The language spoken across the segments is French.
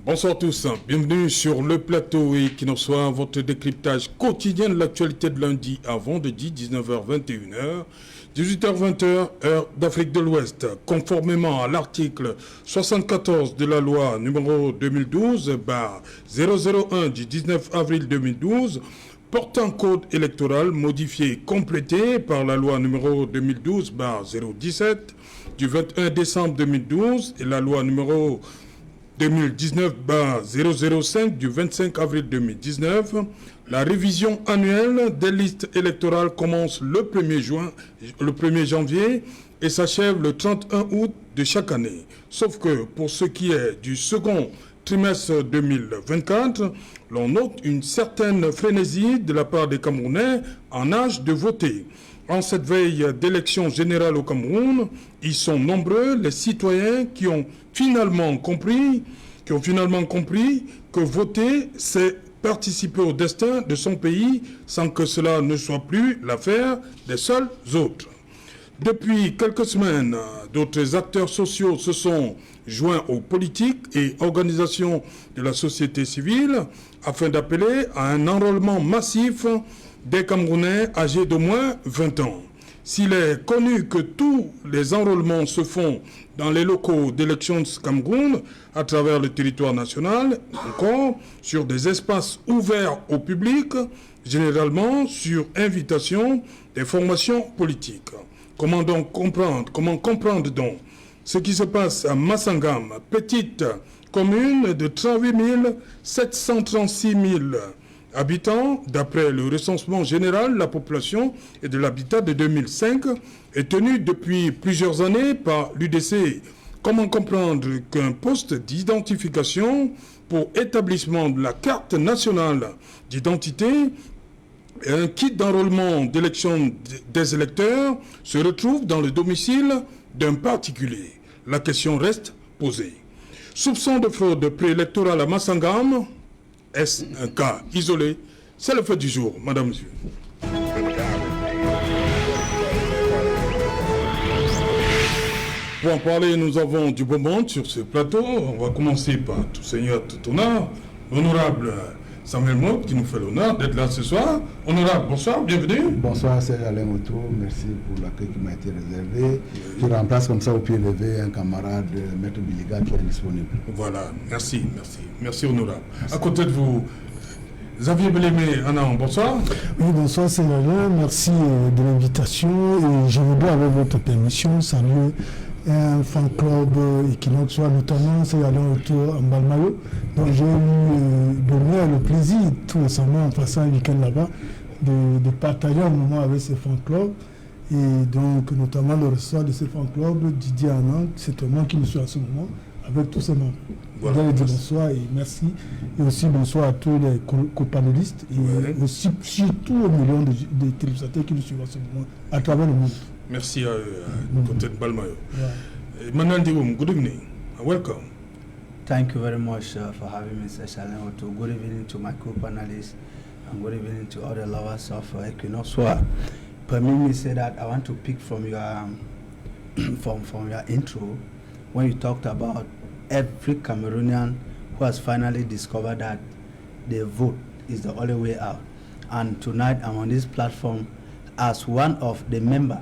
Bonsoir à tous, bienvenue sur le plateau Equinox, votre décryptage quotidien de l'actualité de lundi à vendredi, 19h-21h, 18h-20h, heure d'Afrique de l'Ouest. Conformément à l'article 74 de la loi numéro 2012-001 du 19 avril 2012, portant code électoral modifié et complété par la loi numéro 2012-017 du 21 décembre 2012 et la loi numéro 2019-005 du 25 avril 2019, la révision annuelle des listes électorales commence le 1er janvier et s'achève le 31 août de chaque année. Sauf que pour ce qui est du second trimestre 2024, l'on note une certaine frénésie de la part des Camerounais en âge de voter. En cette veille d'élection générale au Cameroun, ils sont nombreux les citoyens qui ont finalement compris que voter, c'est participer au destin de son pays sans que cela ne soit plus l'affaire des seuls autres. Depuis quelques semaines, d'autres acteurs sociaux se sont joints aux politiques et organisations de la société civile afin d'appeler à un enrôlement massif des Camerounais âgés d'au moins 20 ans. S'il est connu que tous les enrôlements se font dans les locaux d'élections de Cameroun, à travers le territoire national, encore sur des espaces ouverts au public, généralement sur invitation des formations politiques. Comment comprendre donc ce qui se passe à Massangam, petite commune de 38 736 000 habitants, d'après le recensement général de la population et de l'habitat de 2005, est tenu depuis plusieurs années par l'UDC. Comment comprendre qu'un poste d'identification pour établissement de la carte nationale d'identité et un kit d'enrôlement d'élection des électeurs se retrouvent dans le domicile d'un particulier? La question reste posée. Soupçon de fraude préélectorale à Massangam, est-ce un cas isolé? C'est le fait du jour, madame, monsieur. Pour en parler, nous avons du beau monde sur ce plateau. On va commencer par tout seigneur, tout honneur, l'honorable Samuel Mob, qui nous fait l'honneur d'être là ce soir. Honorable, bonsoir, bienvenue. Bonsoir, c'est Alain Otto. Merci pour l'accueil qui m'a été réservé. Je remplace comme ça au pied levé un camarade, Maître Biliga, qui est disponible. Voilà, merci. Merci, honorable. Merci. À côté de vous, Xavier Belémé, Anna, bonsoir. Oui, bonsoir, c'est Alain. Merci de l'invitation. Et je voudrais, avec votre permission, saluer un fan club Equinox, notamment c'est Alain Otto en Balmayo. Donc j'ai eu le plaisir tout récemment en passant un week-end là-bas de partager un moment avec ces fan clubs. Et donc notamment le ressort de ces fan clubs, Didier Anand, c'est moi qui me suis à ce moment avec tous ces membres. Voilà, bonsoir et merci. Et aussi bonsoir à tous les copanélistes et aussi surtout aux millions de téléspectateurs qui nous suivent à ce moment à travers le monde. Merci à côté de Balmayo. Manan Diwoum, good evening. Welcome. Thank you very much for having me, Mr. Otto. Good evening to my co-panelists and good evening to all the lovers of Equinox. Permit me to say that I want to pick from your from your intro when you talked about every Cameroonian who has finally discovered that the vote is the only way out. And tonight I'm on this platform as one of the members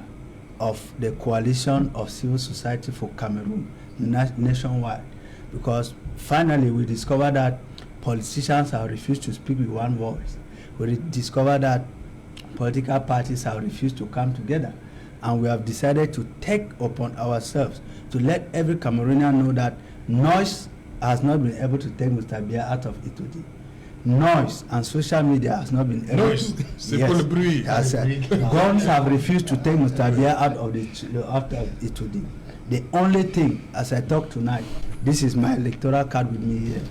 of the Coalition of Civil Society for Cameroon nationwide, because finally we discovered that politicians have refused to speak with one voice. We discovered that political parties have refused to come together, and we have decided to take upon ourselves to let every Cameroonian know that noise has not been able to take Mr. Biya out of Itodi. Noise and social media has not been able to. C'est pour le bruit. Guns have refused to take Mr. Biya out of Itodi. The only thing, as I talk tonight, this is my electoral card with me here.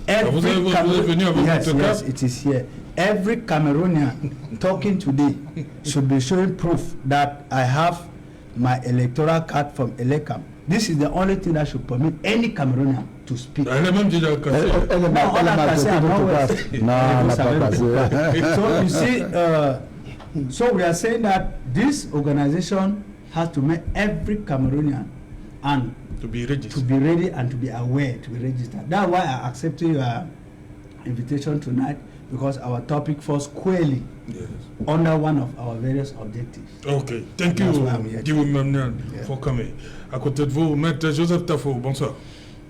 Yes, it is here. Every Cameroonian talking today should be showing proof that I have my electoral card from Elekam. This is the only thing that should permit any Cameroonian to speak. So you see, so we are saying that this organization has to make every Cameroonian, and To be registered. To be ready and to be aware, to be registered. That's why I accepted your invitation tonight, because our topic falls squarely under one of our various objectives. Ok, thank you, Diou Mamnian, for coming. À côté de vous, Maître Joseph Tafo, bonsoir.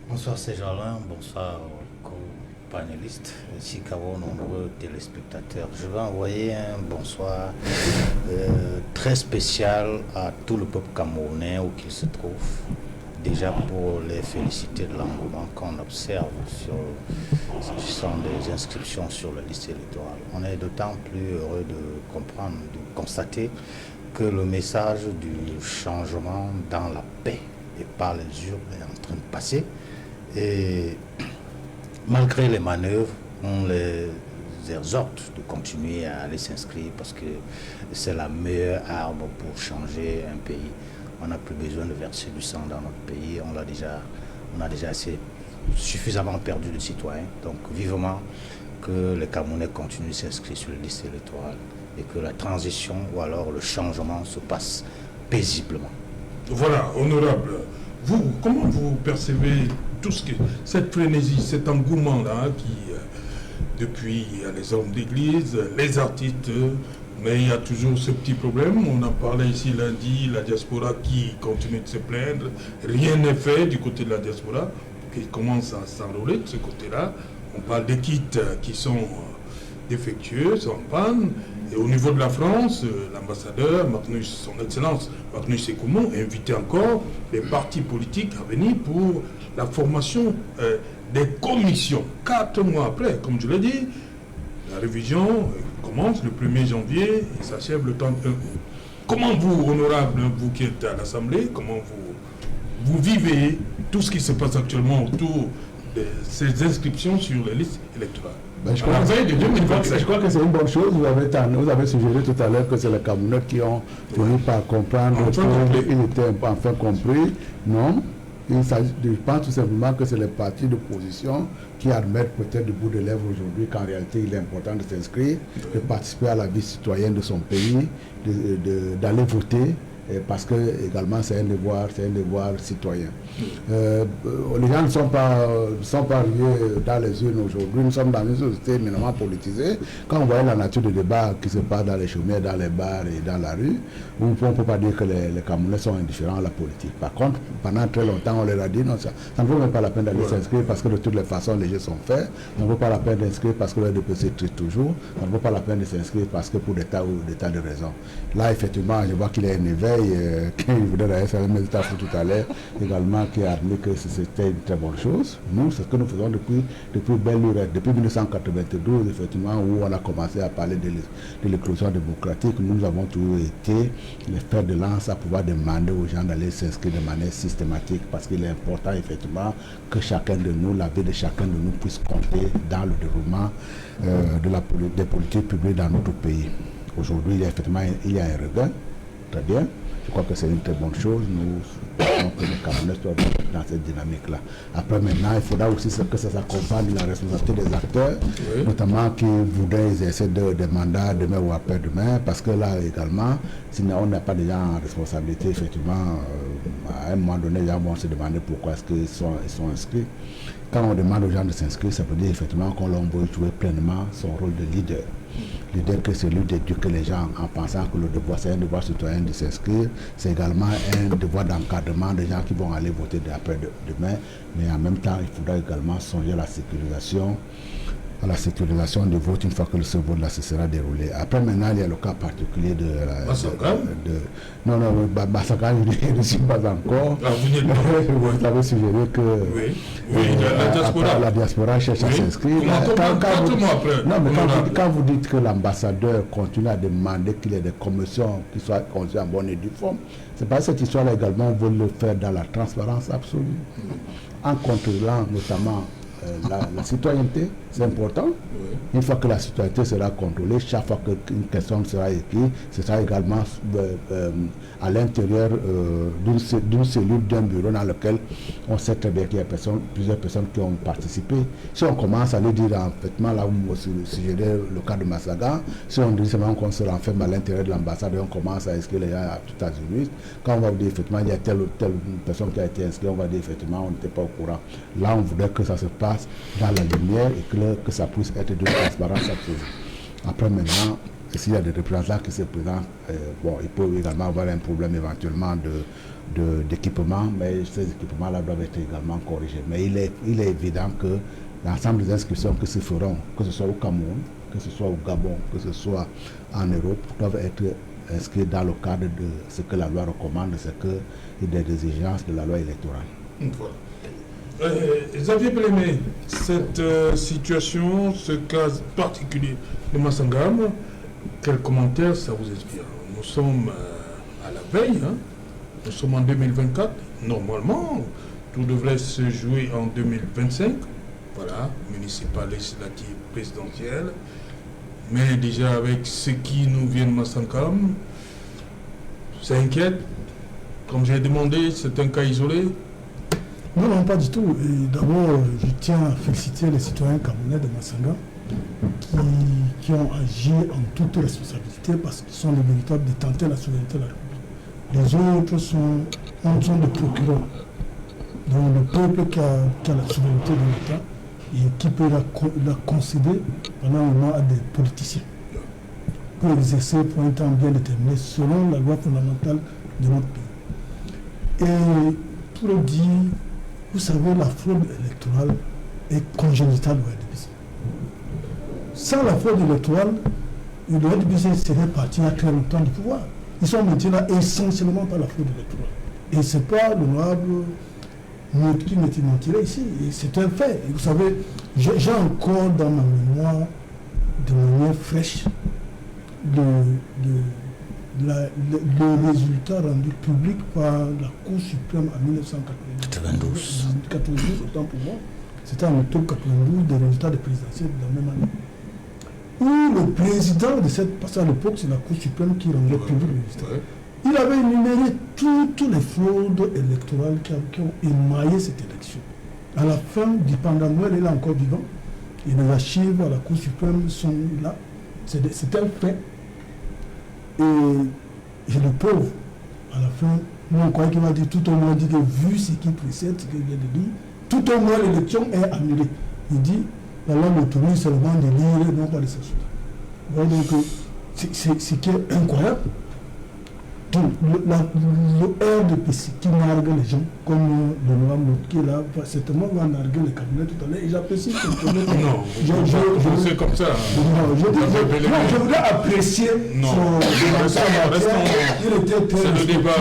Bonsoir Céjalin, bonsoir aux co-panélistes, ainsi qu'à vos nombreux téléspectateurs. Je vais envoyer un bonsoir très spécial à tout le peuple camerounais où qu'il se trouve. Déjà pour les féliciter de l'engouement qu'on observe s'agissant des inscriptions sur la liste électorale. On est d'autant plus heureux de comprendre, de constater que le message du changement dans la paix et par les urnes est en train de passer. Et malgré les manœuvres, on les exhorte de continuer à aller s'inscrire parce que c'est la meilleure arme pour changer un pays. On n'a plus besoin de verser du sang dans notre pays. On a déjà suffisamment perdu de citoyens. Donc vivement que les Camerounais continuent de s'inscrire sur les listes électorales et que la transition ou alors le changement se passe paisiblement. Voilà, honorable. Vous, comment vous percevez tout cette frénésie, cet engouement-là qui, depuis les hommes d'église, les artistes, mais il y a toujours ce petit problème. On en parlait ici lundi, la diaspora qui continue de se plaindre. Rien n'est fait du côté de la diaspora, qui commence à s'enrôler de ce côté-là. On parle des kits qui sont défectueux, en panne. Et au niveau de la France, l'ambassadeur, son Excellence Magnus Sékoumon, a invité encore les partis politiques à venir pour la formation des commissions. 4 mois après, comme je l'ai dit, la révision commence le 1er janvier et s'achève le 31 août. Comment vous, honorable, vous qui êtes à l'Assemblée, comment vous vivez tout ce qui se passe actuellement autour de ces inscriptions sur les listes électorales? Je crois que c'est une bonne chose. Vous avez suggéré tout à l'heure que c'est les Camerounais qui ont fini par comprendre qu'ils étaient enfin compris. Non. Je pense tout simplement que c'est les partis d'opposition qui admettent peut-être du bout de lèvres aujourd'hui qu'en réalité il est important de s'inscrire, de participer à la vie citoyenne de son pays, d'aller voter, parce que également c'est un devoir citoyen. Les gens ne sont pas arrivés dans les urnes aujourd'hui. Nous sommes dans une société éminemment politisée. Quand on voit la nature des débats qui se passent dans les chaumières, dans les bars et dans la rue, on ne peut pas dire que les Camerounais sont indifférents à la politique. Par contre, pendant très longtemps, on leur a dit non, ça ne vaut même pas la peine d'aller s'inscrire parce que de toutes les façons, les jeux sont faits. Ça ne vaut pas la peine d'inscrire parce que le DPC triche toujours. Ça ne vaut pas la peine de s'inscrire parce que pour des tas de raisons. Là, effectivement, je vois qu'il y a un éveil. Qui voudrait d'ailleurs faire un méditation tout à l'heure, également qui a admis que c'était une très bonne chose. Nous, c'est ce que nous faisons depuis belle lurette, depuis 1992, effectivement, où on a commencé à parler de l'éclosion démocratique. Nous avons toujours été les fers de lance à pouvoir demander aux gens d'aller s'inscrire de manière systématique, parce qu'il est important, effectivement, que chacun de nous, la vie de chacun de nous puisse compter dans le déroulement des politiques publiques dans notre pays. Aujourd'hui, effectivement, il y a un regain, très bien. Je crois que c'est une très bonne chose. Nous pensons que les Camerounais soient dans cette dynamique-là. Après, maintenant, il faudra aussi que ça s'accompagne de la responsabilité des acteurs, notamment qui voudraient exercer des mandats demain ou après-demain, parce que là également, si on n'a pas déjà en responsabilité, effectivement, à un moment donné, les gens vont se demander pourquoi est-ce qu'ils sont inscrits. Quand on demande aux gens de s'inscrire, ça veut dire effectivement qu'on leur veut jouer pleinement son rôle de leader. L'idée que c'est celui d'éduquer les gens en pensant que le devoir, c'est un devoir citoyen de s'inscrire, c'est également un devoir d'encadrement des gens qui vont aller voter après-demain, mais en même temps, il faudra également songer à la sécurisation du vote une fois que ce vote-là se sera déroulé. Après, maintenant, il y a le cas particulier de... Non, Bassaka, je ne suis pas encore. Vous avez suggéré que la diaspora cherche à s'inscrire. Quand vous dites que l'ambassadeur continue à demander qu'il y ait des commissions qui soient conduites en bonne et due forme, c'est pas cette histoire-là également, on veut le faire dans la transparence absolue, en contrôlant notamment la citoyenneté, c'est important. Oui. Une fois que la citoyenneté sera contrôlée, chaque fois qu'une question sera écrite, ce sera également à l'intérieur d'une cellule, d'un bureau dans lequel on sait très bien qu'il y a plusieurs personnes qui ont participé. Si on commence à le dire en fait, là où vous suggérez le cas de Massaga, si on dit seulement qu'on se renferme à l'intérieur de l'ambassade et on commence à inscrire les gens à tout azimut, quand on va dire effectivement il y a telle ou telle personne qui a été inscrite, on va dire effectivement on n'était pas au courant. Là, on voudrait que ça se passe dans la lumière et que ça puisse être de transparence absolue. Après, maintenant, s'il y a des représentants qui se présentent, bon, il peut également avoir un problème éventuellement d'équipement, mais ces équipements-là doivent être également corrigés. Mais il est évident que l'ensemble des inscriptions qui se feront, que ce soit au Cameroun, que ce soit au Gabon, que ce soit en Europe, doivent être inscrits dans le cadre de ce que la loi recommande, c'est qu'il y a des exigences de la loi électorale. Voilà. Xavier Pélémé, cette situation, ce cas particulier de Massangam, quel commentaire ça vous inspire? Nous sommes à la veille, hein? Nous sommes en 2024, normalement, tout devrait se jouer en 2025, voilà, municipal, législative, présidentielle, mais déjà avec ce qui nous vient de Massangam, ça inquiète. Comme j'ai demandé, c'est un cas isolé. Non, non, pas du tout. D'abord, je tiens à féliciter les citoyens camerounais de Massanga qui ont agi en toute responsabilité parce qu'ils sont les véritables détenteurs de la souveraineté de la République. Les autres sont des procureurs. Donc le peuple qui a la souveraineté de l'État et qui peut la concéder pendant un moment à des politiciens pour exercer pour un temps bien déterminé selon la loi fondamentale de notre pays. Et pour le dire, vous savez, la fraude électorale est congénitale au RDPC. Sans la fraude électorale, le RDPC serait parti il y a très longtemps du pouvoir. Ils sont maintenant là essentiellement par la fraude électorale. Et ce n'est pas l'honorable qui me mentirait ici. C'est un fait. Et vous savez, j'ai encore dans ma mémoire, de manière fraîche, le résultat rendu public par la Cour suprême en 1992. 92, autant pour moi. C'était en octobre 92, des résultats des présidentielles de la même année. Où le président de cette, parce qu'à l'époque, c'est la Cour suprême qui rendait public le résultat. Il avait énuméré toutes les fraudes électorales qui ont émaillé cette élection. À la fin, pendant Noël, il est encore vivant. Et les archives à la Cour suprême sont là. C'est un fait. Et le pauvre, à la fin, nous on croit qu'il va dire tout au moins dit que vu ce qui précède, ce qu'il vient de dire, tout au moins l'élection est annulée. Il dit, la loi m'autorise seulement de lire et non pas de s'assurer. Voilà donc, ce qui est incroyable. Donc, le RDPC qui nargue les gens, comme le noir qui est là, certainement va narguer les cabinets tout à l'heure, et j'apprécie que non, je sais comme ça. Non, je voudrais apprécier son c'est le débat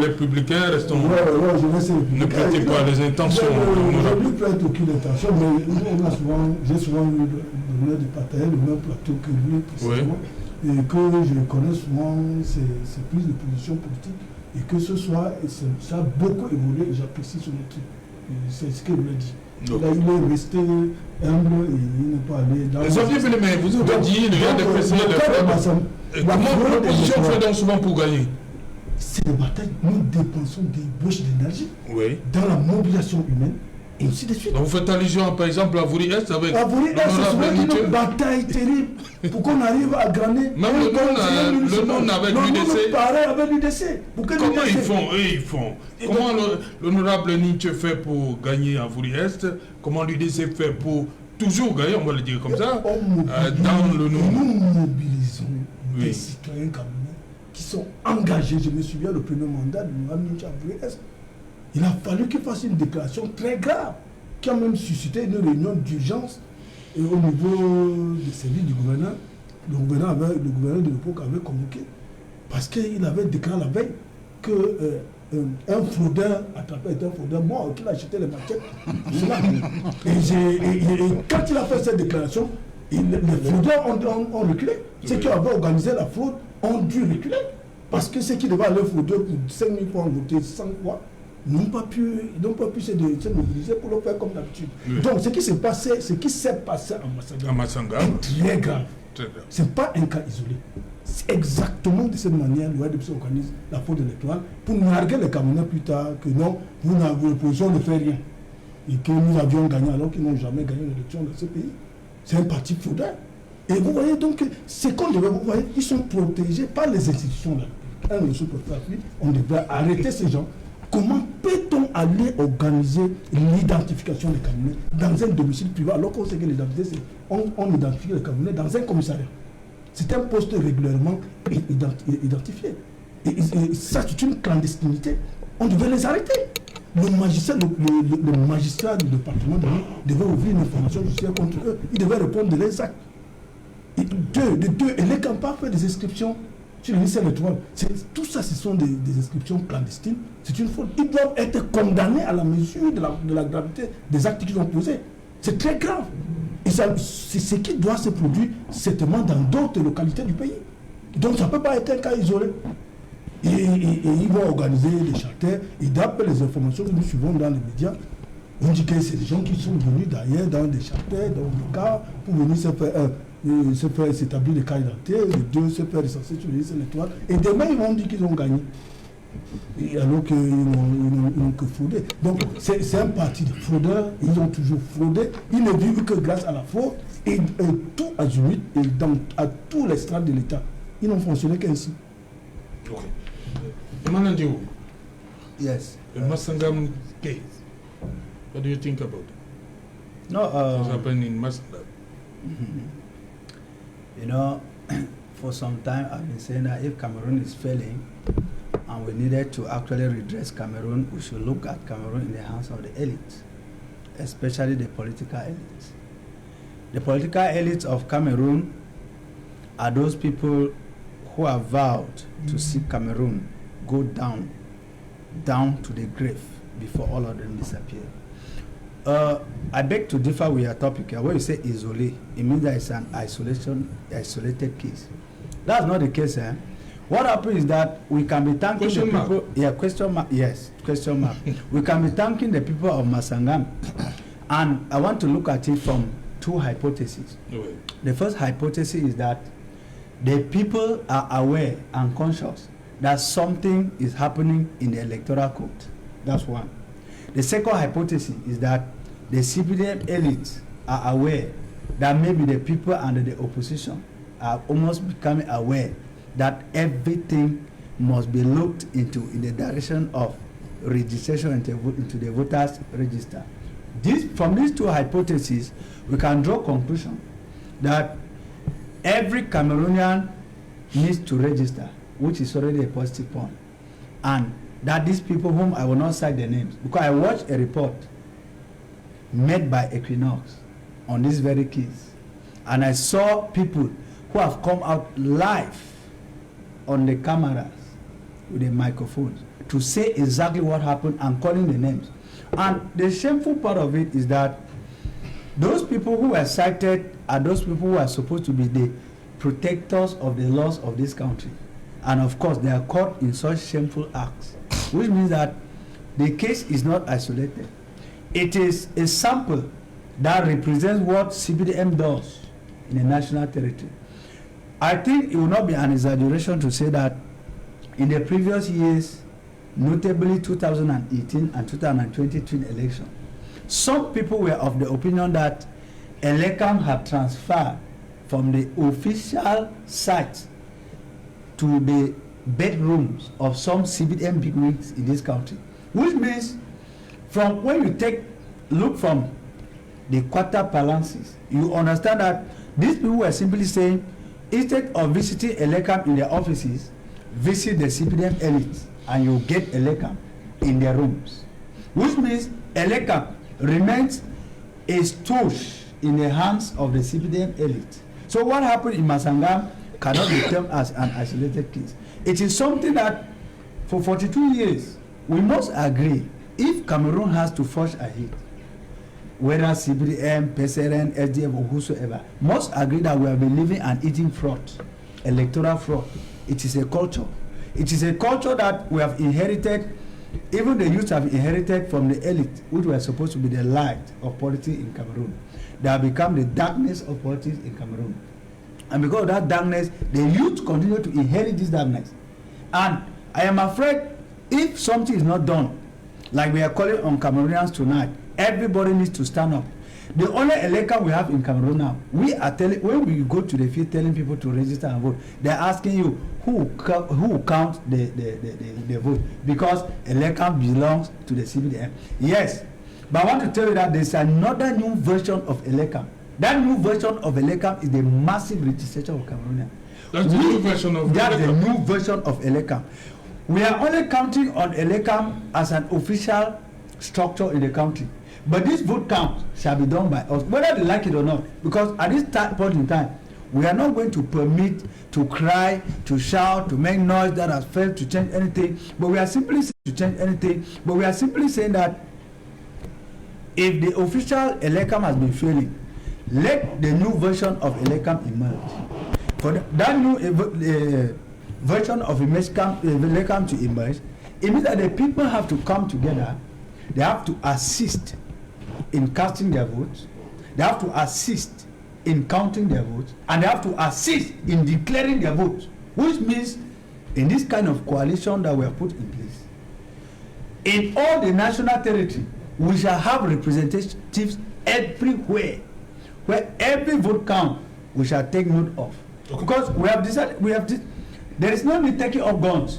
républicain, restons. Ne prêtez pas les intentions. Je ne prête aucune intention, mais j'ai souvent eu l'honneur de partager le même plateau que lui précisément. Et que je connais souvent ses prises de position politique et que ce soit, ça a beaucoup évolué et j'apprécie son équipe. C'est ce qu'il me dit. Là, il est resté humble et il n'est pas allé dans... Xavier Pélémé, vous avez dit, le RDPC, comment l'opposition fait donc souvent pour gagner? C'est des batailles, nous dépensons des bouches d'énergie dans la mobilisation humaine. Et ainsi de suite. Donc vous faites allusion par exemple à Vouri-Est avec c'est une bataille terrible pour qu'on arrive à gagner. Même le non avec l'UDC. Pareil avec l'UDC. Comment ils font Comment l'honorable Nietzsche fait pour gagner à Vouri-Est? Comment l'UDC fait pour toujours gagner, on va le dire comme ça, dans le nom? Nous mobilisons des citoyens camerounais qui sont engagés. Je me souviens le premier mandat de l'honorable Nietzsche à Vouri-Est. Il a fallu qu'il fasse une déclaration très grave qui a même suscité une réunion d'urgence au niveau des services du gouverneur. Le gouverneur de l'époque avait convoqué parce qu'il avait déclaré la veille qu'un fraudeur attrapé était un fraudeur mort, qu'il a acheté les maquettes. Et quand il a fait cette déclaration, les fraudeurs ont reculé. Ceux qui avaient organisé la fraude ont dû reculer parce que ceux qui devaient aller frauder pour 5 000 fois ont voté 100 fois. n'ont pas pu se mobiliser pour le faire comme d'habitude. Oui. Donc ce qui s'est passé à Massanga est très grave. Ce n'est pas un cas isolé. C'est exactement de cette manière que l'UADPC organise la fraude électorale pour narguer les Camerounais plus tard que non, l'opposition ne fait rien. Et que nous avions gagné alors qu'ils n'ont jamais gagné l'élection dans ce pays. C'est un parti fraudeur. Et vous voyez donc, c'est qu'on devrait, vous voyez, ils sont protégés par les institutions là. On devrait arrêter ces gens. Comment peut-on aller organiser l'identification des Camerounais dans un domicile privé alors qu'on sait que l'identité, c'est on identifie les Camerounais dans un commissariat. C'est un poste régulièrement identifié. Et ça, c'est une clandestinité. On devait les arrêter. Le magistrat du département devait ouvrir une information judiciaire contre eux. Il devait répondre de leurs actes. Et les campagnes fait des inscriptions sur le ministère électoral. Tout ça, ce sont des inscriptions clandestines. C'est une faute. Ils doivent être condamnés à la mesure de la gravité des actes qu'ils ont posés. C'est très grave. Et c'est ce qui doit se produire certainement dans d'autres localités du pays. Donc ça ne peut pas être un cas isolé. Et ils vont organiser des charters. Et d'après les informations que nous suivons dans les médias, on dit que c'est des gens qui sont venus d'ailleurs dans des charters, dans des cas, pour venir s'établir des cas identités, les deux se faire recenser sur les listes électorales. Et demain, ils vont dire qu'ils ont gagné. Et alors qu'ils n'ont que fraudé. Donc, c'est un parti de fraudeurs. Ils ont toujours fraudé. Ils ne vivent que grâce à la fraude. Et tout azimut, et à tous les strates de l'État. Ils n'ont fonctionné qu'ainsi. Ok. Emmanuel Diou. Yes. The Masangam case. What do you think about it? No, what's happened in Masangam? You know, for some time I've been saying that if Cameroon is failing and we needed to actually redress Cameroon, we should look at Cameroon in the hands of the elites, especially the political elites. The political elites of Cameroon are those people who have vowed to see Cameroon go down to the grave before all of them disappear. I beg to differ with your topic here. When you say isolé, it means that it's an isolated case. That's not the case, eh? What happens is that we can be thanking the people. Yeah, question mark. Yes, question mark. We can be thanking the people of Masangam, and I want to look at it from two hypotheses. The first hypothesis is that the people are aware and conscious that something is happening in the electoral code. That's one. The second hypothesis is that the CPDM elites are aware that maybe the people under the opposition are almost becoming aware that everything must be looked into in the direction of registration into the voters register. From these two hypotheses, we can draw conclusion that every Cameroonian needs to register, which is already a positive point, and that these people whom I will not cite their names, because I watched a report made by Equinox on this very case, and I saw people who have come out live on the cameras with the microphones to say exactly what happened and calling the names. And the shameful part of it is that those people who are cited are those people who are supposed to be the protectors of the laws of this country. And of course, they are caught in such shameful acts, which means that the case is not isolated. It is a sample that represents what CPDM does in a national territory. I think it will not be an exaggeration to say that in the previous years, notably 2018 and 2022 election, some people were of the opinion that Elekam had transferred from the official site to the bedrooms of some CPDM bigwigs in this country, which means from when you look from the quarter balances, you understand that these people were simply saying, instead of visiting Elekam in their offices, visit the CPDM elites and you get Elekam in their rooms, which means Elekam remains a stooge in the hands of the CPDM elite. So what happened in Masangam cannot be termed as an isolated case. It is something that for 42 years we must agree, if Cameroon has to forge ahead, whether CPDM, PSRN, SDF or whosoever, must agree that we have been living and eating fraud, electoral fraud. It is a culture. It is a culture that we have inherited even the youth have inherited from the elite, which were supposed to be the light of politics in Cameroon. They have become the darkness of politics in Cameroon. And because of that darkness, the youth continue to inherit this darkness. And I am afraid if something is not done, like we are calling on Cameroonians tonight, everybody needs to stand up. The only election we have in Cameroon now, we are telling, when we go to the field telling people to register and vote, they're asking you who counts the vote, because election belongs to the CBDM. Yes, but I want to tell you that there's another new version of election. That new version of election is the massive registration of Cameroonians. That's the new version of That's the election. new version of election. We are only counting on election as an official structure in the country. But this vote count shall be done by us, whether they like it or not. Because at this point in time, we are not going to permit to cry, to shout, to make noise that has failed to change anything. But we are simply saying that if the official election has been failing, let the new version of election emerge. For that new version of election to emerge, it means that the people have to come together. They have to assist in casting their votes, they have to assist in counting their votes, and they have to assist in declaring their votes, which means in this kind of coalition that we have put in place, in all the national territory, we shall have representatives everywhere, where every vote count we shall take note of. Because we have decided, there is no need taking up guns.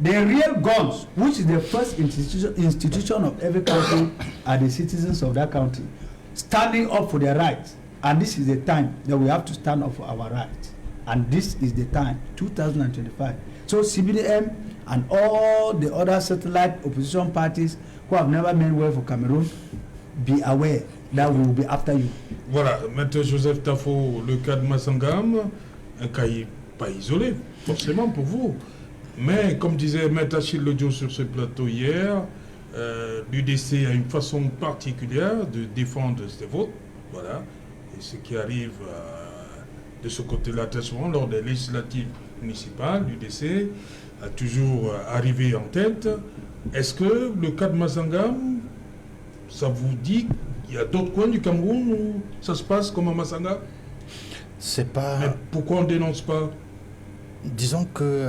The real guns, which is the first institution of every country, are the citizens of that country, standing up for their rights. And this is the time that we have to stand up for our rights. And this is the time, 2025. So CBDM and all the other satellite opposition parties who have never meant well for Cameroon, be aware that we will be after you. Voilà, Maître Joseph Tafo, le cas de Massangam, un cas pas isolé, forcément pour vous. Mais comme disait Maître Achille Lodjo sur ce plateau hier, l'UDC a une façon particulière de défendre ses votes. Voilà. Et ce qui arrive de ce côté-là très souvent lors des législatives municipales, l'UDC a toujours arrivé en tête. Est-ce que le cas de Massangam, ça vous dit qu'il y a d'autres coins du Cameroun où ça se passe comme à Massangam? C'est pas... Mais pourquoi on ne dénonce pas? Disons que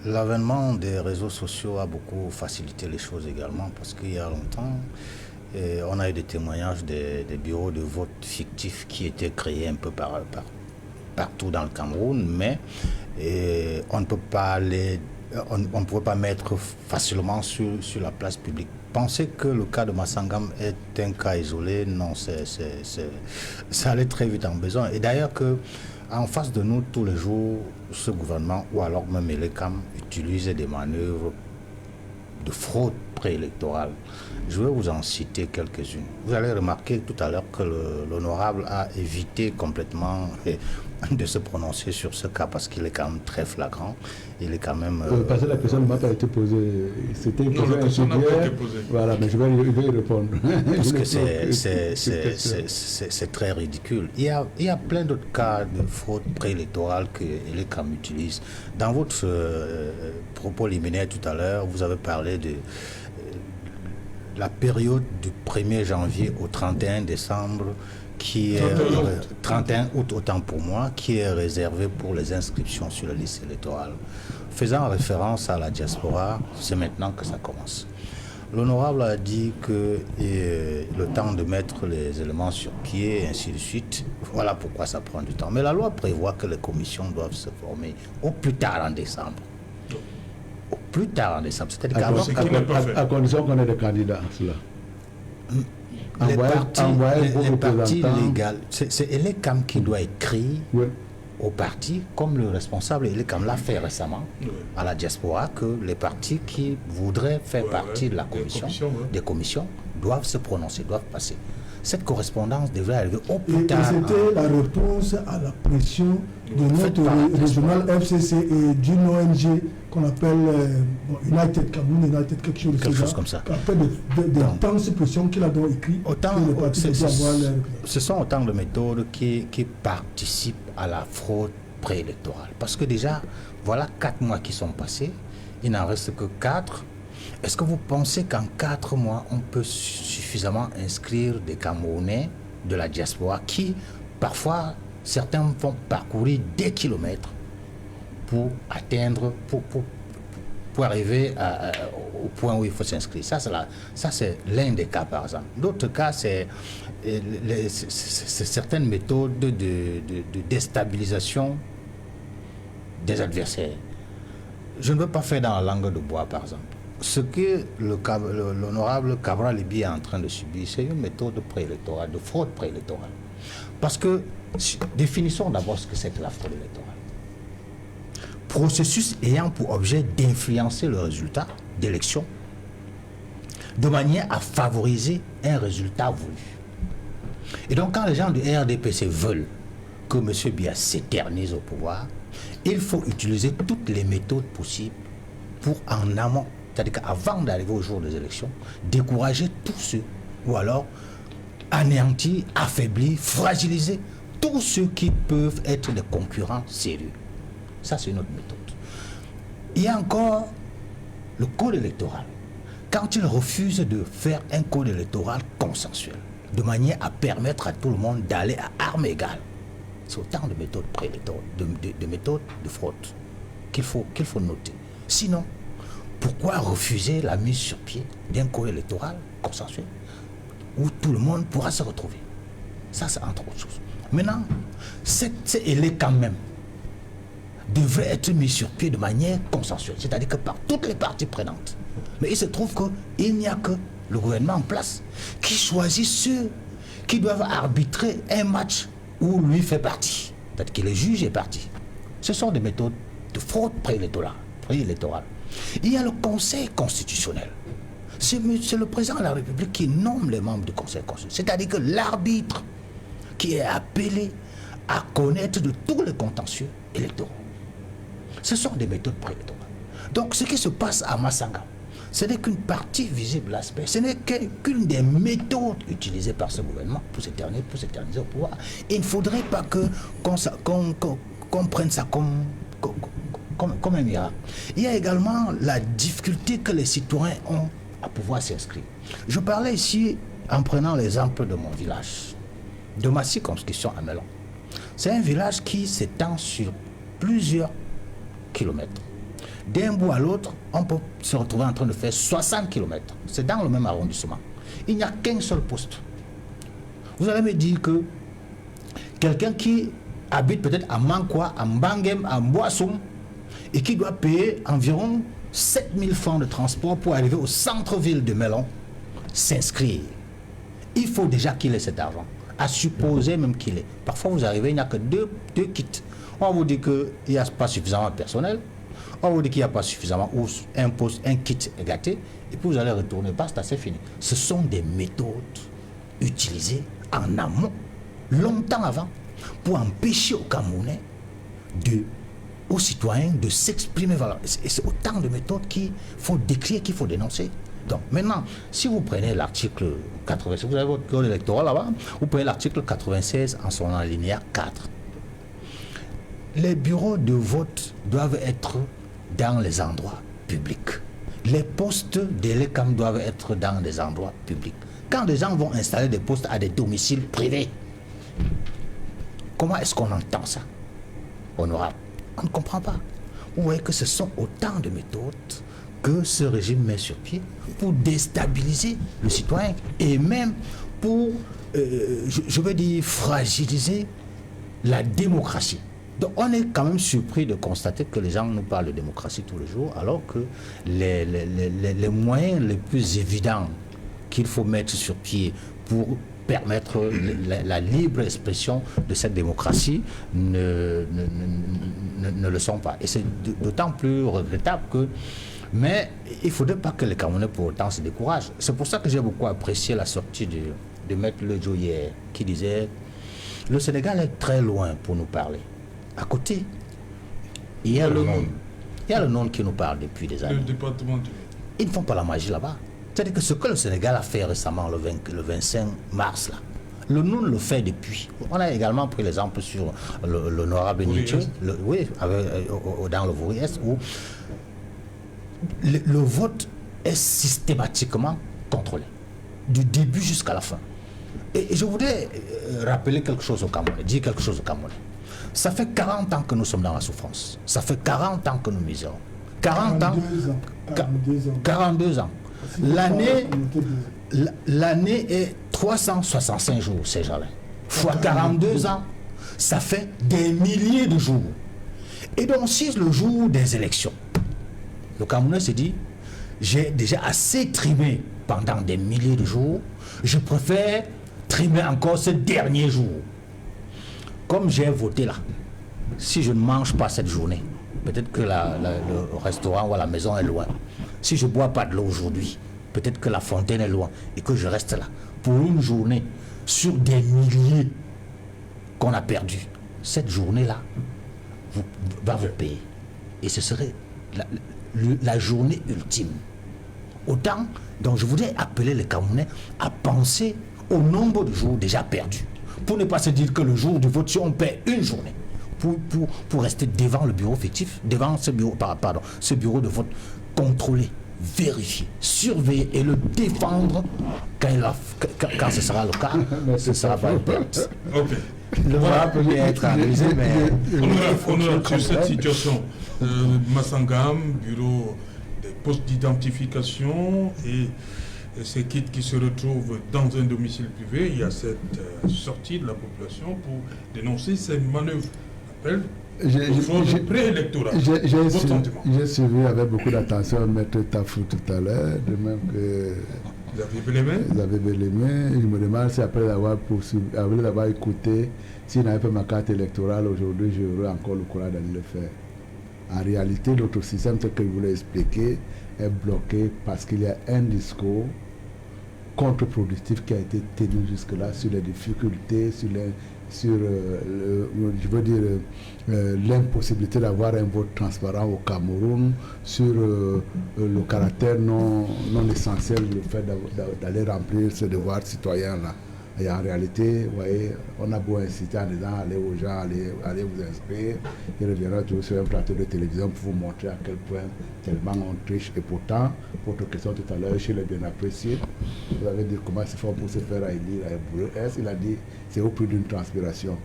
l'avènement des réseaux sociaux a beaucoup facilité les choses également, parce qu'il y a longtemps, on a eu des témoignages des bureaux de vote fictifs qui étaient créés un peu partout dans le Cameroun, mais on ne peut pas on ne pouvait pas mettre facilement sur la place publique. Penser que le cas de Massangam est un cas isolé, non, ça allait très vite en besoin. Et d'ailleurs que en face de nous, tous les jours, ce gouvernement, ou alors même Elecam, utilise des manœuvres de fraude préélectorale. Je vais vous en citer quelques-unes. Vous allez remarquer tout à l'heure que l'honorable a évité complètement de se prononcer sur ce cas parce qu'il est quand même très flagrant. Il est quand même... parce que la question ne m'a pas été posée. C'était une question intérieure. Voilà, mais je vais y répondre. Parce que c'est très ridicule. Il y a plein d'autres cas de fraude préélectorale que l'ECAM utilise. Dans votre propos liminaire tout à l'heure, vous avez parlé de la période du 1er janvier au 31 décembre, qui est 31 août autant pour moi, qui est réservé pour les inscriptions sur la liste électorale. Faisant référence à la diaspora, c'est maintenant que ça commence. L'honorable a dit que le temps de mettre les éléments sur pied, et ainsi de suite, voilà pourquoi ça prend du temps. Mais la loi prévoit que les commissions doivent se former au plus tard en décembre. Au plus tard en décembre. C'est-à-dire à condition qu'on ait des candidats, cela. Les partis légaux, c'est l'ECAM qui doit écrire au parti, comme le responsable l'ECAM l'a fait récemment à la diaspora, que les partis qui voudraient faire partie de la commission, des commissions, doivent se prononcer, doivent passer. Cette correspondance devrait arriver au plus tard. C'était la réponse à la pression de notre régional FCC et d'une ONG qu'on appelle United Cameroun, United quelque chose comme ça. Après tant de pression qu'il a donc écrit, ce sont autant de méthodes qui participent à la fraude préélectorale. Parce que déjà, voilà 4 mois qui sont passés, il n'en reste que 4. Est-ce que vous pensez qu'en 4 mois, on peut suffisamment inscrire des Camerounais de la diaspora qui, parfois, certains vont parcourir des kilomètres pour atteindre, pour arriver au point où il faut s'inscrire. Ça, c'est l'un des cas, par exemple. D'autres cas, c'est certaines méthodes de déstabilisation des adversaires. Je ne veux pas faire dans la langue de bois, par exemple. Ce que l'honorable Cabral Libye est en train de subir, c'est une méthode préélectorale, de fraude préélectorale. Parce que, définissons d'abord ce que c'est que la fraude électorale. Processus ayant pour objet d'influencer le résultat d'élection de manière à favoriser un résultat voulu. Et donc, quand les gens du RDPC veulent que M. Biya s'éternise au pouvoir, il faut utiliser toutes les méthodes possibles pour en amont, c'est-à-dire qu'avant d'arriver au jour des élections, décourager tous ceux, ou alors anéantir, affaiblir, fragiliser tous ceux qui peuvent être des concurrents sérieux. Ça, c'est une autre méthode. Il y a encore le code électoral. Quand il refuse de faire un code électoral consensuel, de manière à permettre à tout le monde d'aller à armes égales, c'est autant de méthodes préélectorales, de méthodes de fraude qu'il faut noter. Sinon, pourquoi refuser la mise sur pied d'un code électoral consensuel où tout le monde pourra se retrouver? Ça, c'est entre autres choses. Maintenant, elle est quand même devrait être mis sur pied de manière consensuelle, c'est-à-dire que par toutes les parties prenantes. Mais il se trouve qu'il n'y a que le gouvernement en place qui choisit ceux qui doivent arbitrer un match où lui fait partie. C'est-à-dire que le juge est parti. Ce sont des méthodes de fraude préélectorale. Il y a le Conseil constitutionnel. C'est le président de la République qui nomme les membres du Conseil constitutionnel. C'est-à-dire que l'arbitre qui est appelé à connaître de tous les contentieux électoraux. Ce sont des méthodes préélectorales. Donc ce qui se passe à Massanga, ce n'est qu'une partie visible de l'aspect, ce n'est qu'une des méthodes utilisées par ce gouvernement pour s'éterniser au pouvoir. Il ne faudrait pas qu'on prenne ça comme un miracle. Il y a également la difficulté que les citoyens ont à pouvoir s'inscrire. Je parlais ici en prenant l'exemple de mon village, de ma circonscription à Melon. C'est un village qui s'étend sur plusieurs kilomètres. D'un bout à l'autre, on peut se retrouver en train de faire 60 kilomètres. C'est dans le même arrondissement. Il n'y a qu'un seul poste. Vous allez me dire que quelqu'un qui habite peut-être à Mankwa, à Mbangem, à Mboissoum, et qui doit payer environ 7000 francs de transport pour arriver au centre-ville de Melon, s'inscrire. Il faut déjà qu'il ait cet argent. À supposer même qu'il est. Parfois, vous arrivez, il n'y a que deux kits. On vous dit qu'il n'y a pas suffisamment de personnel. On vous dit qu'il n'y a pas suffisamment, ou un kit est gâté, et puis vous allez retourner, basta, c'est fini. Ce sont des méthodes utilisées en amont, longtemps avant, pour empêcher aux Camerounais, aux citoyens de s'exprimer. Et c'est autant de méthodes qu'il faut décrire, qu'il faut dénoncer. Donc maintenant, si vous prenez l'article 96, vous avez votre code électoral là-bas, vous prenez l'article 96 en son alinéa 4. Les bureaux de vote doivent être dans les endroits publics. Les postes d'Elecam doivent être dans des endroits publics. Quand des gens vont installer des postes à des domiciles privés, comment est-ce qu'on entend ça, honorable? On ne comprend pas. Vous voyez que ce sont autant de méthodes que ce régime met sur pied pour déstabiliser le citoyen et même pour, je veux dire, fragiliser la démocratie. Donc on est quand même surpris de constater que les gens nous parlent de démocratie tous les jours, alors que les moyens les plus évidents qu'il faut mettre sur pied pour permettre la libre expression de cette démocratie ne le sont pas. Et c'est d'autant plus regrettable que... Mais il ne faudrait pas que les Camerounais pour autant se découragent. C'est pour ça que j'ai beaucoup apprécié la sortie de Maître Lejo hier, qui disait « Le Sénégal est très loin pour nous parler. À côté, il y a le Nord. Il y a le Nord qui nous parle depuis des années. Le département du... Ils ne font pas la magie là-bas. C'est-à-dire que ce que le Sénégal a fait récemment, le 25 mars, là, le Nord le fait depuis. On a également pris l'exemple sur l'honorable Nietzsche, dans le Vouri-Est, où le vote est systématiquement contrôlé, du début jusqu'à la fin. Et je voudrais rappeler quelque chose au Cameroun, dire quelque chose au Cameroun. Ça fait 40 ans que nous sommes dans la souffrance. Ça fait 40 ans que nous misérons. 42 ans. L'année est 365 jours, c'est jamais. Fois 42 ans, ça fait des milliers de jours. Et donc, si le jour des élections, le Camerounais se dit, j'ai déjà assez trimé pendant des milliers de jours, je préfère trimer encore ce dernier jour. Comme j'ai voté là, si je ne mange pas cette journée, peut-être que le restaurant ou la maison est loin. Si je ne bois pas de l'eau aujourd'hui, peut-être que la fontaine est loin et que je reste là pour une journée sur des milliers qu'on a perdu. Cette journée-là va vous payer. Et ce serait la journée ultime. Autant, donc je voudrais appeler les Camerounais à penser au nombre de jours déjà perdus. Pour ne pas se dire que le jour du vote, si on perd une journée, pour rester devant le bureau fictif, devant ce bureau, ce bureau de vote, contrôler, vérifier, surveiller et le défendre quand ce sera le cas, ce sera pas une perte. Ok. Le vote peut bien être analysé, mais... On a sur cette situation, Massangam, bureau des postes d'identification et ces kits qui se retrouvent dans un domicile privé, il y a cette sortie de la population pour dénoncer ces manœuvres. J'ai préélectoral. J'ai suivi avec beaucoup d'attention Maître Tafou tout à l'heure, de même que Xavier Bellemé. Je me demande si après l'avoir écouté, s'il n'avait pas ma carte électorale aujourd'hui, j'aurais encore le courage d'aller le faire. En réalité, notre système, ce que je voulais expliquer, est bloqué parce qu'il y a un discours contre-productif qui a été tenu jusque-là sur les difficultés, sur l'impossibilité d'avoir un vote transparent au Cameroun, sur le caractère non essentiel du fait d'aller remplir ce devoir citoyen-là. Et en réalité, vous voyez, on a beau inciter en disant allez aux gens, allez vous inscrire, ils reviendront toujours sur un plateau de télévision pour vous montrer à quel point tellement on triche. Et pourtant, votre question tout à l'heure, je l'ai bien apprécié. Vous avez dit comment c'est fort pour se faire élire à Bouré. Il a dit c'est au prix d'une transpiration.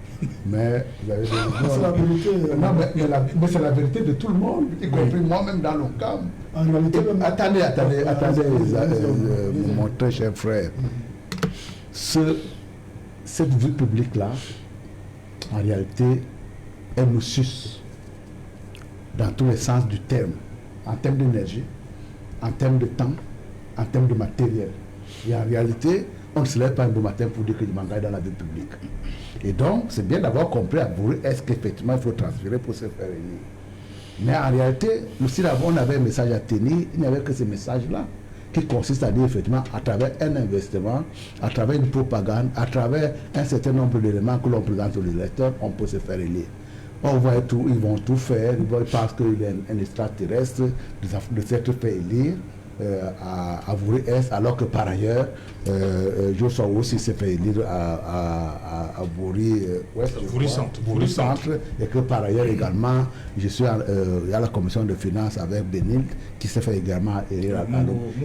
Mais vous avez dit c'est la vérité. Non, mais c'est la vérité de tout le monde, y compris moi-même dans le camp. En réalité, attendez, mon très cher frère. Cette vie publique-là, en réalité, elle nous suce dans tous les sens du terme, en termes d'énergie, en termes de temps, en termes de matériel. Et en réalité, on ne se lève pas un beau matin pour dire que je m'engage dans la vie publique. Et donc, c'est bien d'avoir compris à Bouré, est-ce qu'effectivement il faut transférer pour se faire élire. Mais en réalité, si on avait un message à tenir, il n'y avait que ce message-là, qui consiste à dire effectivement à travers un investissement, à travers une propagande, à travers un certain nombre d'éléments que l'on présente aux électeurs, on peut se faire élire. On va tout, ils vont tout faire, ils pensent qu'il y a un extraterrestre de s'être fait élire à Bouré-Est, alors que par ailleurs, aussi s'est fait élire à Bouré-Centre, et que par ailleurs également, je suis à la commission de finances avec Benil, qui s'est fait également élire à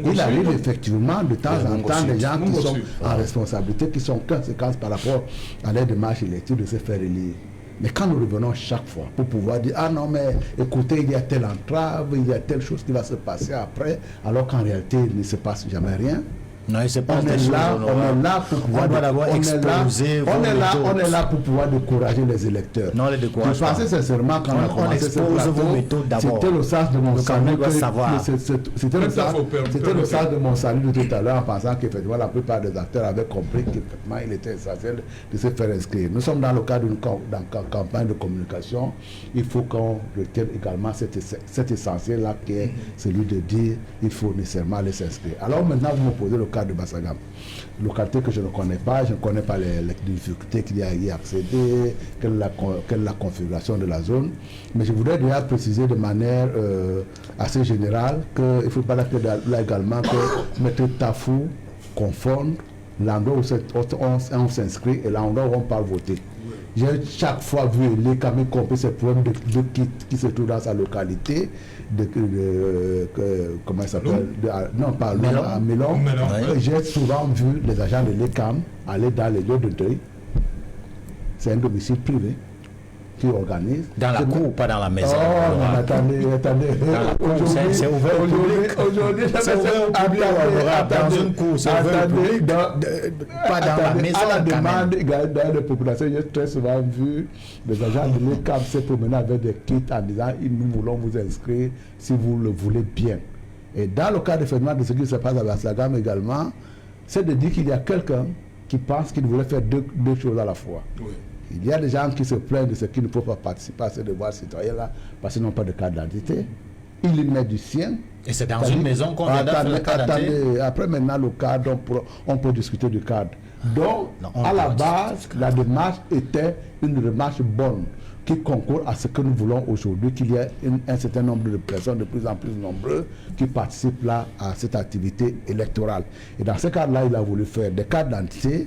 Il arrive effectivement de temps en temps des gens qui sont en responsabilité, qui sont conséquences par rapport à leur démarche élective de se faire élire. Mais quand nous revenons chaque fois pour pouvoir dire ah non mais écoutez il y a telle entrave, il y a telle chose qui va se passer après, alors qu'en réalité il ne se passe jamais rien. Non, il se passe on est là pour pouvoir on est là pour pouvoir décourager les électeurs. Non, les décourager. Je pensais sincèrement quand on a commencé ce plateau, c'était le sens de mon salut. C'était le sens de mon salut de tout à l'heure en pensant qu'effectivement la plupart des acteurs avaient compris qu'effectivement il était essentiel de se faire inscrire. Nous sommes dans le cadre d'une campagne de communication. Il faut qu'on retienne également cet essentiel-là qui est celui de dire il faut nécessairement aller s'inscrire. Alors maintenant vous me posez le cas de Massangam, localité que je ne connais pas, je ne connais pas les difficultés qu'il y a à y accéder, quelle est la configuration de la zone, mais je voudrais déjà préciser de manière assez générale qu'il ne faut pas là également que Maître Tafou confonde l'endroit où on s'inscrit et l'endroit où on part voter. J'ai chaque fois vu les camions compris ces problèmes de kit qui se trouvent dans sa localité, comment il s'appelle, non pas à Mélon. J'ai souvent vu les agents de l'ECAM aller dans les lieux de deuil. C'est un domicile privé qui organise. Dans la cour ou pas dans la maison? Oh, non, attendez. Dans la cour, c'est ouvert au public. Aujourd'hui, c'est ouvert au public. Dans une cour, c'est ouvert au public. Pas dans la maison. À la demande dans les populations, j'ai très souvent vu les agents de l'ECAM se promener avec des kits en disant nous voulons vous inscrire si vous le voulez bien. Et dans le cas de ce qui se passe à Bassagam également, c'est de dire qu'il y a quelqu'un qui pense qu'il voulait faire deux choses à la fois. Oui. Il y a des gens qui se plaignent de ce qui ne peuvent pas participer à ce devoir citoyen-là parce qu'ils n'ont pas de carte d'identité. Il y met du sien. Et c'est dans une maison qu'on vient de faire le cadre d'identité. Après, maintenant, le cadre, on peut discuter du cadre. Donc, à la base, la démarche était une démarche bonne qui concourt à ce que nous voulons aujourd'hui, qu'il y ait un certain nombre de personnes de plus en plus nombreuses qui participent là à cette activité électorale. Et dans ce cadre-là, il a voulu faire des cartes d'identité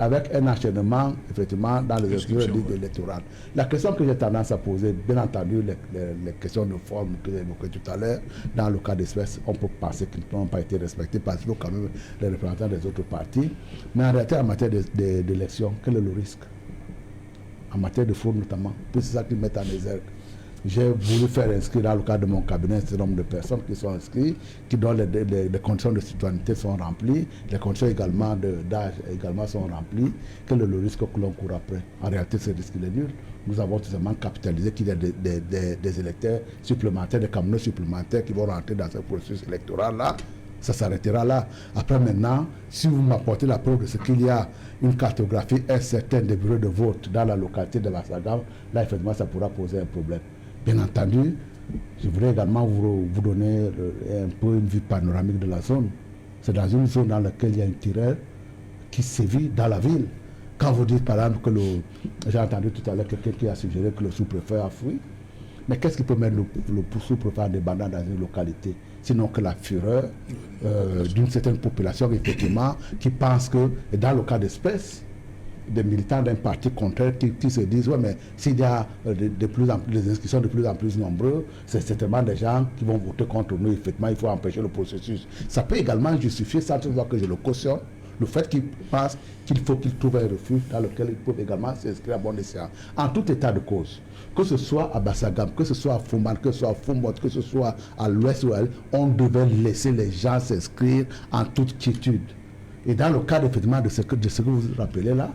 avec un enchaînement, effectivement, dans les listes électorales. La question que j'ai tendance à poser, bien entendu, les questions de forme que j'ai évoquées tout à l'heure, dans le cas d'espèce, on peut penser qu'ils n'ont pas été respectés parce que quand même les représentants des autres partis. Mais en réalité, en matière d'élection, quel est le risque? En matière de fraude notamment, c'est ça qu'ils mettent en exergue. J'ai voulu faire inscrire dans le cadre de mon cabinet un certain nombre de personnes qui sont inscrites, dont les conditions de citoyenneté sont remplies, les conditions également d'âge également sont remplies. Quel est le risque que l'on court après? En réalité, ce risque est nul. Nous avons tout simplement capitalisé qu'il y a des électeurs supplémentaires, des camions supplémentaires qui vont rentrer dans ce processus électoral-là. Ça s'arrêtera là. Après maintenant, si vous m'apportez la preuve de ce qu'il y a une cartographie incertaine des bureaux de vote dans la localité de Bassagam, là effectivement ça pourra poser un problème. Bien entendu, je voudrais également vous donner un peu une vue panoramique de la zone. C'est dans une zone dans laquelle il y a une tireur qui sévit dans la ville. Quand vous dites par exemple que j'ai entendu tout à l'heure quelqu'un qui a suggéré que le sous-préfet a fui, mais qu'est-ce qui peut mettre le sous-préfet en débandant dans une localité? Sinon que la fureur d'une certaine population, effectivement, qui pense que, et dans le cas d'espèce, des militants d'un parti contraire qui se disent ouais, mais s'il y a des inscriptions de plus en plus nombreuses, c'est certainement des gens qui vont voter contre nous. Effectivement, il faut empêcher le processus. Ça peut également justifier, sans toutefois que je le cautionne, le fait qu'ils pensent qu'il faut qu'ils trouvent un refuge dans lequel ils peuvent également s'inscrire à bon escient. En tout état de cause, que ce soit à Bassagam, que ce soit à Fouman, que ce soit à Foumot, que ce soit à l'ouest ou à l'est, on devait laisser les gens s'inscrire en toute quiétude. Et dans le cadre effectivement de ce que vous vous rappelez là,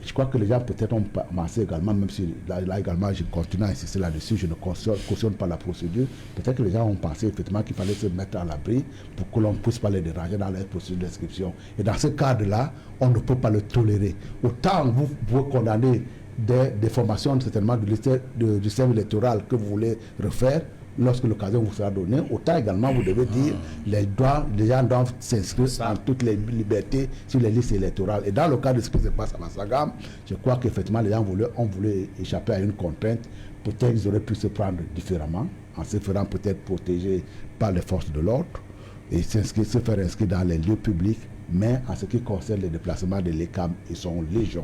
je crois que les gens peut-être ont commencé également, même si là également je continue à insister là-dessus, je ne cautionne pas la procédure, peut-être que les gens ont pensé effectivement qu'il fallait se mettre à l'abri pour que l'on ne puisse pas les déranger dans leur procédure d'inscription. Et dans ce cadre-là, on ne peut pas le tolérer. Autant vous pouvez condamner des formations certainement du système électoral que vous voulez refaire, lorsque l'occasion vous sera donnée, autant également vous devez dire les gens doivent s'inscrire en toutes les libertés sur les listes électorales. Et dans le cas de ce qui se passe à Bassagam, je crois qu'effectivement les gens ont voulu échapper à une contrainte. Peut-être qu'ils auraient pu se prendre différemment, en se faisant peut-être protéger par les forces de l'ordre et se faire inscrire dans les lieux publics. Mais en ce qui concerne les déplacements de l'ECAM, ils sont légion.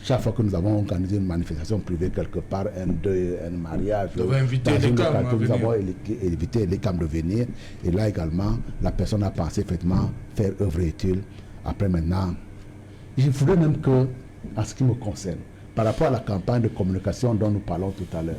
Chaque fois que nous avons organisé une manifestation privée quelque part, un deuil, un mariage, nous avons évité l'ECAM de venir. Et là également, la personne a pensé effectivement faire œuvre utile. Après maintenant, je voudrais même que, en ce qui me concerne, par rapport à la campagne de communication dont nous parlons tout à l'heure,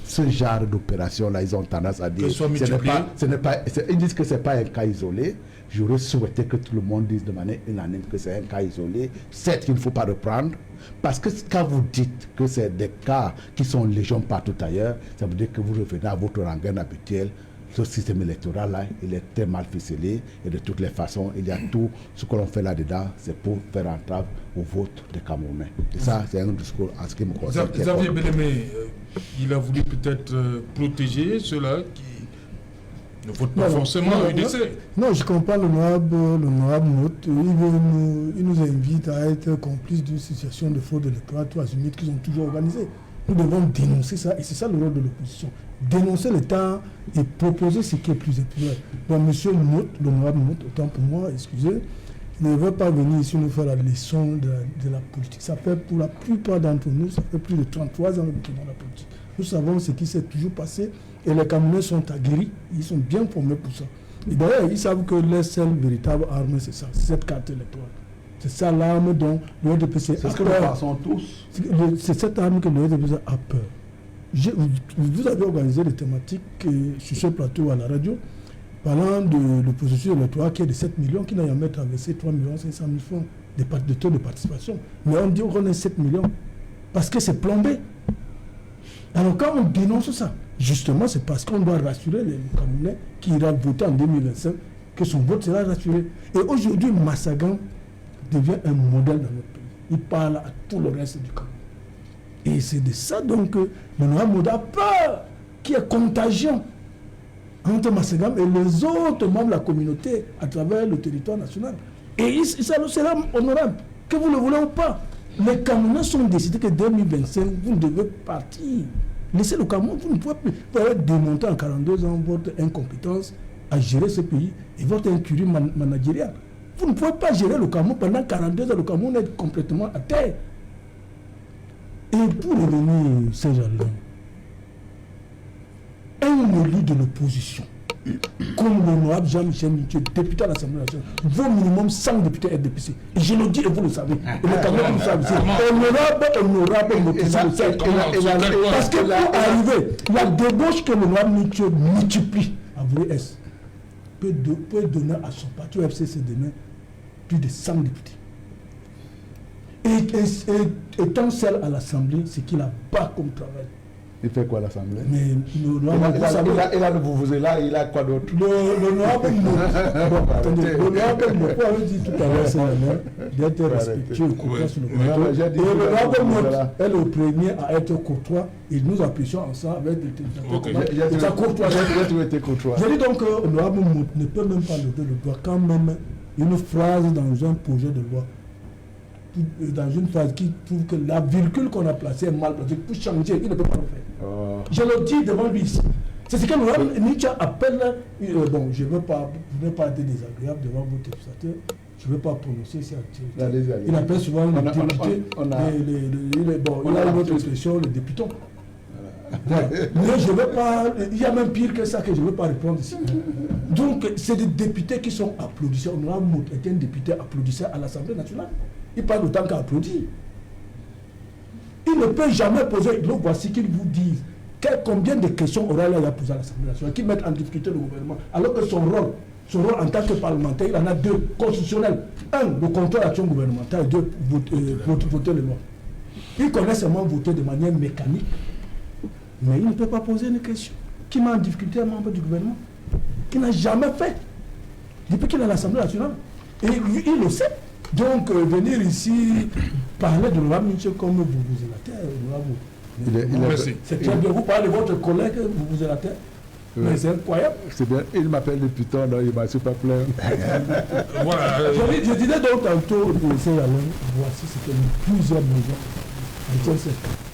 ce genre d'opération-là, ils ont tendance à dire ils disent que ce n'est pas un cas isolé. J'aurais souhaité que tout le monde dise de manière unanime que c'est un cas isolé, certes qu'il ne faut pas reprendre, parce que quand vous dites que c'est des cas qui sont légion partout ailleurs, ça veut dire que vous revenez à votre rengaine habituelle. Ce système électoral-là, il est très mal ficelé et de toutes les façons, il y a tout ce que l'on fait là-dedans, c'est pour faire entrave au vote des Camerounais. Et ça, c'est un discours en ce qui me concerne. Xavier Bellemé, il a voulu peut-être protéger ceux-là qui ne votent pas forcément UDC. Non, je comprends l'honorable Note. Il nous invite à être complices d'une situation de fraude électorale, tous azimuts qu'ils ont toujours organisé. Nous devons dénoncer ça, et c'est ça le rôle de l'opposition. Dénoncer l'État et proposer ce qui est plus épuré. Donc, monsieur Note, l'honorable Note, autant pour moi, excusez, ne veut pas venir ici nous faire la leçon de la politique. Ça fait pour la plupart d'entre nous, ça fait plus de 33 ans que nous faisons la politique. Nous savons ce qui s'est toujours passé et les Camerounais sont aguerris, ils sont bien formés pour ça. Et d'ailleurs, ils savent que leur seule véritable arme, c'est ça, c'est cette carte électorale. C'est ça l'arme dont le RDPC a peur. C'est ce que nous pensons tous. C'est cette arme que le RDPC a peur. Vous avez organisé des thématiques sur ce plateau à la radio, parlant de processus électoral qui est de 7 millions, qui n'a jamais traversé 3 500 000 francs de taux de participation. Mais on dit qu'on est 7 millions parce que c'est plombé. Alors quand on dénonce ça, justement, c'est parce qu'on doit rassurer les Camerounais qui ira voter en 2025 que son vote sera rassuré. Et aujourd'hui, Massagam devient un modèle dans notre pays. Il parle à tout le reste du Cameroun. Et c'est de ça donc que le Noamod a peur, qui est contagion entre Massagam et les autres membres de la communauté à travers le territoire national. Et ça sera honorable, que vous le voulez ou pas. Les Camerounais sont décidés que 2025, vous devez partir. Laissez le Cameroun, vous ne pouvez plus. Vous avez démonté en 42 ans votre incompétence à gérer ce pays et votre incurie managériale. Vous ne pouvez pas gérer le Cameroun pendant 42 ans. Le Cameroun est complètement à terre. Et pour revenir, Saint-Germain, un élu de l'opposition, comme l'honorable Jean-Michel Mitchell, député à l'Assemblée nationale, vaut minimum 100 députés RDPC. Et je le dis et vous le savez. Et le Cameroun le savent. Honorable, parce que pour arriver, la débauche que l'honorable Mitchell multiplie à VS peut donner à son parti au FCC demain plus de 100 députés. Et étant seul à l'Assemblée, c'est qu'il a pas comme travail. Il fait quoi à l'Assemblée? Mais il a le Vuvuzela, il a quoi d'autre? L'honorable Moko avait dit tout à l'heure, c'est d'être respectueux et courtois sur le plateau. Et l'honorable Moko est le premier à être courtois et nous apprécions ensemble avec des téléspectateurs. C'est courtois. Je dis donc que l'honorable Moko ne peut même pas lever le doigt quand même une phrase dans un projet de loi. Dans une phase qui trouve que la virgule qu'on a placée est mal placée, pour changer, il ne peut pas le faire. Je le dis devant lui ici. C'est ce que nous Nietzsche appelle, bon, je ne veux pas être désagréable devant vos téléspectateurs, je ne veux pas prononcer ces activités. Il appelle souvent les députés, il a une autre expression, le députon. Mais je ne veux pas, il y a même pire que ça que je ne veux pas répondre ici. Donc, c'est des députés qui sont applaudissés. Honorable Mout est un député applaudissé à l'Assemblée nationale. Il parle autant qu'applaudit. Il ne peut jamais poser, donc voici qu'ils vous disent combien de questions orales il a posées à l'Assemblée nationale, qui mettent en difficulté le gouvernement, alors que son rôle en tant que parlementaire, il en a deux, constitutionnels. Un, le contrôle d'action gouvernementale, deux, voter les lois. Il connaît seulement voter de manière mécanique, mais il ne peut pas poser une question. Qui met en difficulté un membre du gouvernement, qui n'a jamais fait, depuis qu'il est à l'Assemblée nationale. Et il le sait. Donc, venir ici parler de l'honorable Mitchell comme vous êtes la terre, c'est très bien. Vous parlez de votre collègue, vous êtes la terre. Mais c'est incroyable. C'est bien. Il m'appelle depuis temps, donc il ne m'a pas plaint. Voilà. Je disais donc tantôt, voici ce que plusieurs maisons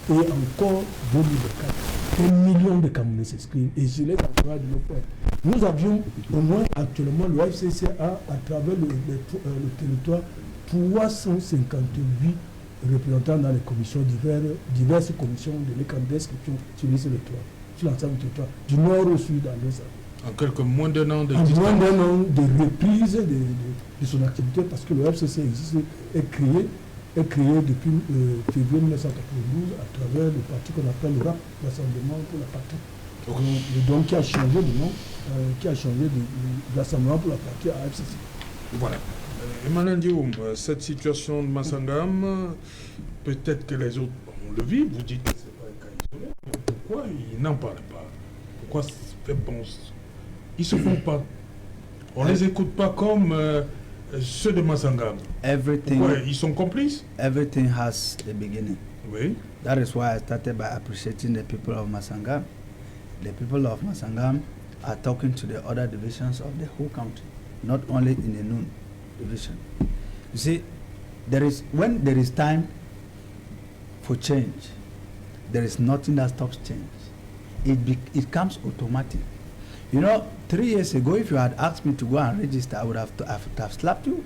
et encore 2004. Des millions de Camerounais s'inscrivent et je les encourage de le faire. Nous avions au moins actuellement le FCCA à travers le territoire 358 représentants dans les commissions diverses commissions de l'inscription sur l'ensemble du territoire, du nord au sud, à l'ouest. En quelques moins d'un an de reprise de son activité parce que le FCC existe, est créé depuis février 1992 à travers le parti qu'on appelle le RAP, l'Assemblement pour la patrie. Donc qui a changé de nom, qui a changé de l'Assemblement pour la patrie à FCC. Voilà. Emmanuel Dioum, cette situation de Massangam, peut-être que les autres, on le vit, vous dites que ce n'est pas un cas isolé. Pourquoi ils n'en parlent pas? Pourquoi ils ne se font pas? On ne les écoute pas comme ceux de Massangam. Pourquoi? Ils sont complices? Everything has a beginning. Oui. That is why I started by appreciating the people of Massangam. The people of Massangam are talking to the other divisions of the whole country, not only in the Noon division. You see, when there is time for change, there is nothing that stops change. It comes automatic. You know, 3 years ago, if you had asked me to go and register, I would have slapped you.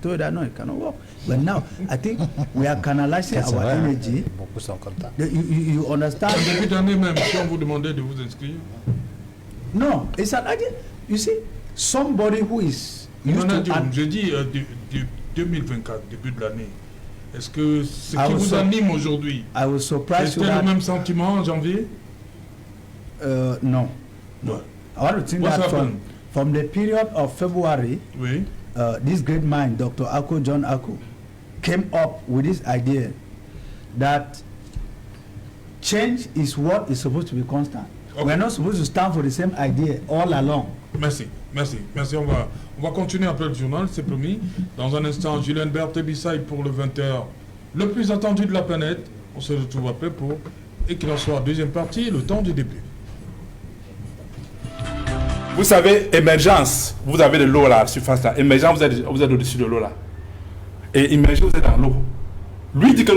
told you that no, it cannot work. But now, I think we are canalizing our energy. Beaucoup sont contents. You understand? En début d'année même, si on vous demandait de vous inscrire. No, it's an idea. You see, somebody who is used Non, to... je dis 2024, début de l'année. Est-ce que ce I qui was vous so- anime aujourd'hui, I was surprised c'était you le that... même sentiment en janvier? No. No. I want to think What's that happened? from the period of February, Oui. this great mind, Dr. Ako, John Ako, came up with this idea that change is what is supposed to be constant. Okay. We're not supposed to stand for the same idea all along. Merci, merci, merci. On va continuer après le journal, c'est promis. Dans un instant, Julien Berthe-Bissaï pour le 20h, le plus attendu de la planète. On se retrouve après pour, et qu'il en soit deuxième partie, le temps du début. Vous savez, émergence, vous avez de l'eau là, surface là. Émergence, vous êtes au-dessus de l'eau là. Et immergé, vous êtes dans l'eau. Lui dit que